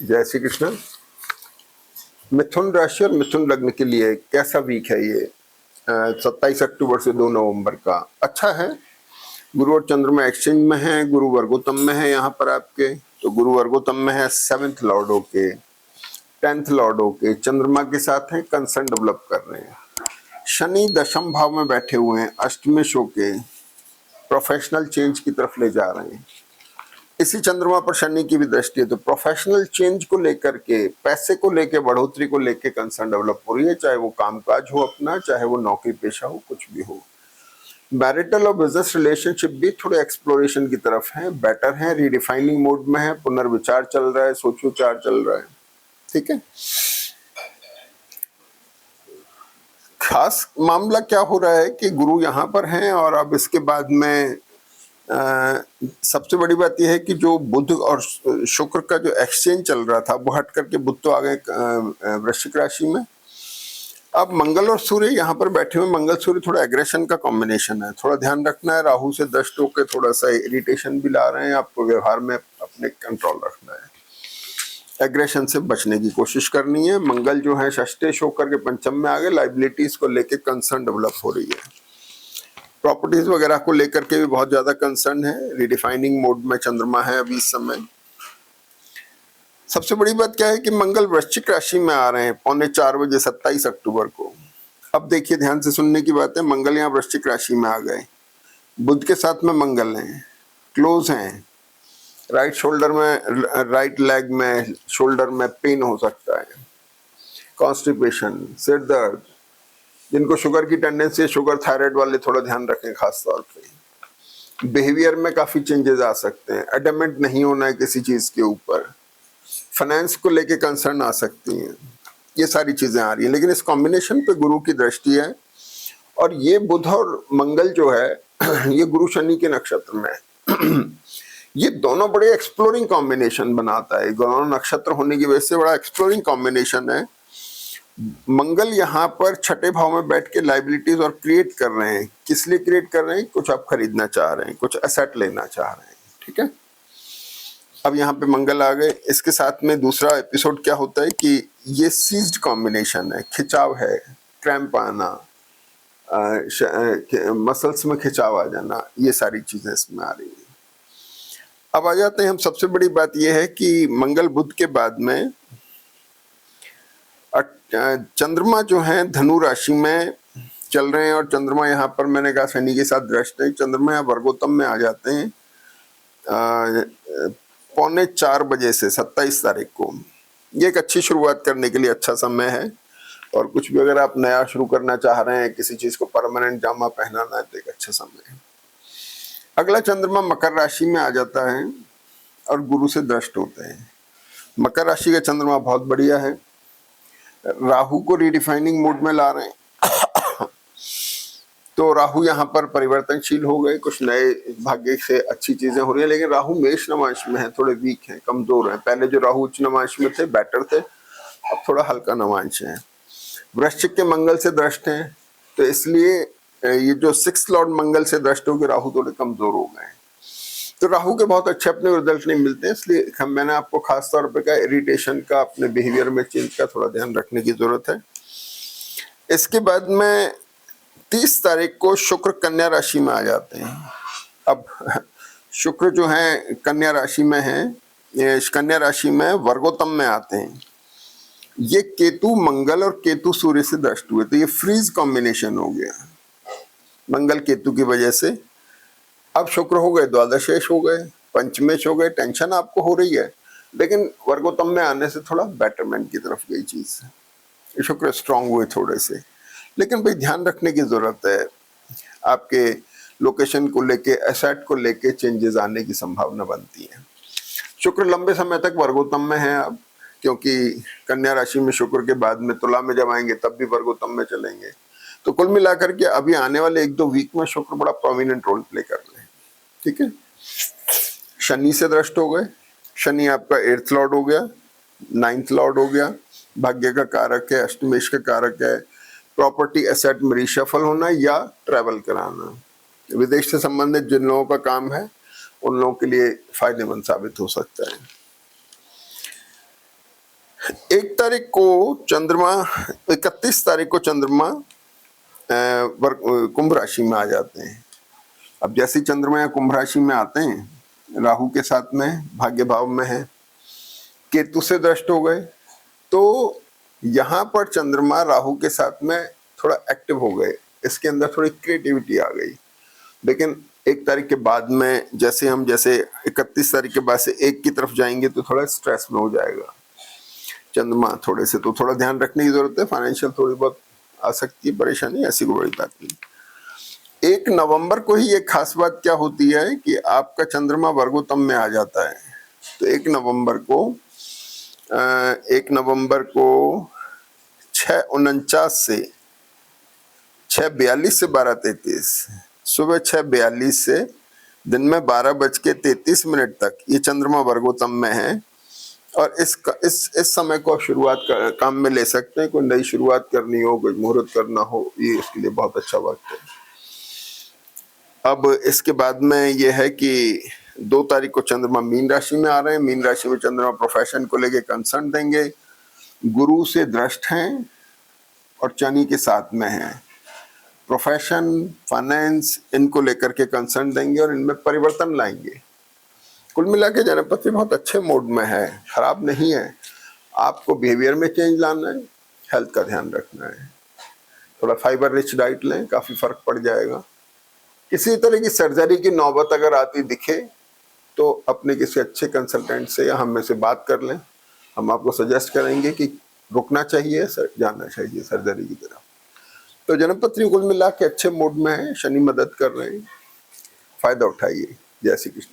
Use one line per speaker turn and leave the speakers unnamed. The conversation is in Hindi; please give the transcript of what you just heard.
जय श्री कृष्ण। मिथुन राशि और मिथुन लग्न के लिए कैसा वीक है ये? 27 अक्टूबर से 2 नवंबर का अच्छा है। गुरु और चंद्रमा एक्सचेंज में है, गुरु वर्गोत्तम में है यहाँ पर आपके, तो गुरु वर्गोत्तम में है 7th लॉर्ड होके, 10th लॉर्ड होके चंद्रमा के साथ है, कंसर्न डेवलप कर रहे हैं। शनि दशम भाव में बैठे हुए हैं, अष्टमेश होके प्रोफेशनल चेंज की तरफ ले जा रहे हैं। इसी चंद्रमा पर शनि की भी दृष्टि है, तो प्रोफेशनल चेंज को लेकर के, पैसे को लेकर, बढ़ोतरी को लेकर कंसर्न डेवलप हो रही है, चाहे वो कामकाज हो अपना, चाहे वो नौकरी पेशा हो, कुछ भी हो। मैरिटल और बिजनेस रिलेशनशिप भी थोड़े एक्सप्लोरेशन की तरफ है, बेटर है, रीडिफाइनिंग मोड में है, पुनर्विचार चल रहा है, सोच विचार चल रहा है। ठीक है। खास मामला क्या हो रहा है कि गुरु यहाँ पर हैं और अब इसके बाद में सबसे बड़ी बात यह है कि जो बुध और शुक्र का जो एक्सचेंज चल रहा था वो हट करके बुध तो आ गए वृश्चिक राशि में। अब मंगल और सूर्य यहाँ पर बैठे हुए, मंगल सूर्य थोड़ा एग्रेशन का कॉम्बिनेशन है, थोड़ा ध्यान रखना है। राहु से दष्ट होकर थोड़ा सा इरिटेशन भी ला रहे हैं, आपको व्यवहार में अपने कंट्रोल रखना है, एग्रेशन से बचने की कोशिश करनी है। मंगल जो है षष्ठेश होकर के पंचम में आ गए, लाइबिलिटीज को लेकर कंसर्न डेवलप हो रही है, प्रॉपर्टीज वगैरह को लेकर के भी बहुत ज्यादा कंसर्न है, रिडिफाइनिंग मोड में चंद्रमा है अभी इस समय। सबसे बड़ी बात क्या है कि मंगल वृश्चिक राशि में आ रहे हैं 3:45 बजे 27 अक्टूबर को। अब देखिए, ध्यान से सुनने की बात है, मंगल यहाँ वृश्चिक राशि में आ गए, बुध के साथ में मंगल हैं, क्लोज हैं, राइट शोल्डर में, राइट लेग में, शोल्डर में पेन हो सकता है, कॉन्स्टिपेशन, सिर दर्द, जिनको शुगर की टेंडेंसी है, शुगर थायराइड वाले थोड़ा ध्यान रखें खास तौर पे। बिहेवियर में काफी चेंजेस आ सकते हैं, एडमेंट नहीं होना है किसी चीज के ऊपर, फाइनेंस को लेके कंसर्न आ सकती हैं, ये सारी चीजें आ रही हैं। लेकिन इस कॉम्बिनेशन पे गुरु की दृष्टि है और ये बुध और मंगल जो है ये गुरु शनि के नक्षत्र में है। ये दोनों बड़े एक्सप्लोरिंग कॉम्बिनेशन बनाता है, दोनों नक्षत्र होने की वजह से बड़ा एक्सप्लोरिंग कॉम्बिनेशन है। मंगल यहाँ पर छठे भाव में बैठ के लाइबिलिटीज और क्रिएट कर रहे हैं। किस लिए क्रिएट कर रहे हैं? कुछ आप खरीदना चाह रहे हैं, कुछ एसेट लेना चाह रहे हैं। ठीक है। अब यहाँ पे मंगल आ गए, इसके साथ में दूसरा एपिसोड क्या होता है कि ये सीज्ड कॉम्बिनेशन है, खिंचाव है, क्रैम्प आना, मसल्स में खिंचाव आ जाना, ये सारी चीजें इसमें आ रही है। अब आ जाते हैं हम, सबसे बड़ी बात यह है कि मंगल बुध के बाद में चंद्रमा जो है धनु राशि में चल रहे हैं और चंद्रमा यहाँ पर, मैंने कहा शनि के साथ दृष्ट है, चंद्रमा यहाँ वर्गोत्तम में आ जाते हैं 3:45 बजे से 27 तारीख को। ये एक अच्छी शुरुआत करने के लिए अच्छा समय है, और कुछ भी अगर आप नया शुरू करना चाह रहे हैं, किसी चीज को परमानेंट जामा पहनाना है, तो एक अच्छा समय है। अगला चंद्रमा मकर राशि में आ जाता है और गुरु से दृष्ट होते हैं। मकर राशि का चंद्रमा बहुत बढ़िया है, राहु को रिडिफाइनिंग मोड में ला रहे हैं। तो राहु यहाँ पर परिवर्तनशील हो गए, कुछ नए भाग्य से अच्छी चीजें हो रही है। लेकिन राहु मेष नवांश में है, थोड़े वीक हैं, कमजोर हैं। पहले जो राहु उच्च नवांश में थे बेटर थे, अब थोड़ा हल्का नवांश है। वृश्चिक के मंगल से दृष्ट हैं, तो इसलिए ये जो 6th लॉर्ड मंगल से दृष्ट हो गए, राहु थोड़े कमजोर हो गए। तो राहु के बहुत अच्छे अपने रिजल्ट नहीं मिलते हैं, इसलिए मैंने आपको खास तौर पे कहा इरिटेशन का, अपने बिहेवियर में चेंज का थोड़ा ध्यान रखने की जरूरत है। इसके बाद में 30 तारीख को शुक्र कन्या राशि में आ जाते हैं। अब शुक्र जो है कन्या राशि में है, कन्या राशि में वर्गोत्तम में आते हैं। ये केतु मंगल और केतु सूर्य से दृष्ट हुए, तो ये फ्रीज कॉम्बिनेशन हो गया मंगल केतु की वजह से। अब शुक्र हो गए द्वादशेश हो गए, पंचमेश हो गए, टेंशन आपको हो रही है, लेकिन वर्गोत्तम में आने से थोड़ा बेटरमेंट की तरफ गई चीज। शुक्र स्ट्रांग हुए थोड़े से, लेकिन भाई ध्यान रखने की जरूरत है, आपके लोकेशन को लेके, एसेट को लेके चेंजेस आने की संभावना बनती है। शुक्र लंबे समय तक वर्गोत्तम में है अब, क्योंकि कन्या राशि में शुक्र के बाद में तुला में जब आएंगे तब भी वर्गोत्तम में चलेंगे। तो कुल मिलाकर के अभी आने वाले 1-2 वीक में शुक्र बड़ा प्रोमिनेंट रोल प्ले कर रहे हैं। ठीक है। शनि से दृष्ट हो गए, शनि आपका 8th लॉर्ड हो गया, 9th लॉर्ड हो गया, भाग्य का कारक है, अष्टमेश का कारक है, प्रॉपर्टी एसेट में रिशफल होना या ट्रैवल कराना, विदेश से संबंधित जिन लोगों का काम है उन लोगों के लिए फायदेमंद साबित हो सकता है। 1 तारीख को चंद्रमा, 31 तारीख को चंद्रमा कुंभ राशि में आ जाते हैं। अब जैसे ही चंद्रमा या कुंभ राशि में आते हैं, राहु के साथ में भाग्य भाव में है, केतु से दृष्ट हो गए, तो यहाँ पर चंद्रमा राहु के साथ में थोड़ा एक्टिव हो गए, इसके अंदर थोड़ी क्रिएटिविटी आ गई। लेकिन 1 तारीख के बाद में जैसे 31 तारीख के बाद से 1 की तरफ जाएंगे तो थोड़ा स्ट्रेस में हो जाएगा चंद्रमा थोड़े से, तो थोड़ा ध्यान रखने की जरूरत है। फाइनेंशियल थोड़ी बहुत आ सकती है परेशानी, ऐसी कोई बड़ी बात नहीं। 1 नवंबर को ही एक खास बात क्या होती है कि आपका चंद्रमा वर्गोत्तम में आ जाता है। तो 1 नवंबर को 6:49 से 6:42 से 12:33, सुबह 6:42 से दिन में 12:33 तक ये चंद्रमा वर्गोत्तम में है। और इस समय को आप शुरुआत काम में ले सकते हैं। कोई नई शुरुआत करनी हो, कोई मुहूर्त करना हो, ये इसके लिए बहुत अच्छा वक्त है। अब इसके बाद में ये है कि 2 तारीख को चंद्रमा मीन राशि में आ रहे हैं। मीन राशि में चंद्रमा प्रोफेशन को लेके कंसर्न देंगे, गुरु से दृष्ट हैं और शनि के साथ में हैं। प्रोफेशन, फाइनेंस, इनको लेकर के कंसर्न देंगे और इनमें परिवर्तन लाएंगे। कुल मिला के जनपति बहुत अच्छे मोड में है, खराब नहीं है। आपको बिहेवियर में चेंज लाना है, हेल्थ का ध्यान रखना है, थोड़ा फाइबर रिच डाइट लें, काफी फर्क पड़ जाएगा। किसी तरह की सर्जरी की नौबत अगर आती दिखे तो अपने किसी अच्छे कंसल्टेंट से या हम में से बात कर लें। हम आपको सजेस्ट करेंगे कि रुकना चाहिए, जाना चाहिए सर्जरी की तरफ। तो जनपति कुल मिला के अच्छे मोड में है, शनि मदद कर रहे हैं, फायदा उठाइए। जय श्री कृष्ण।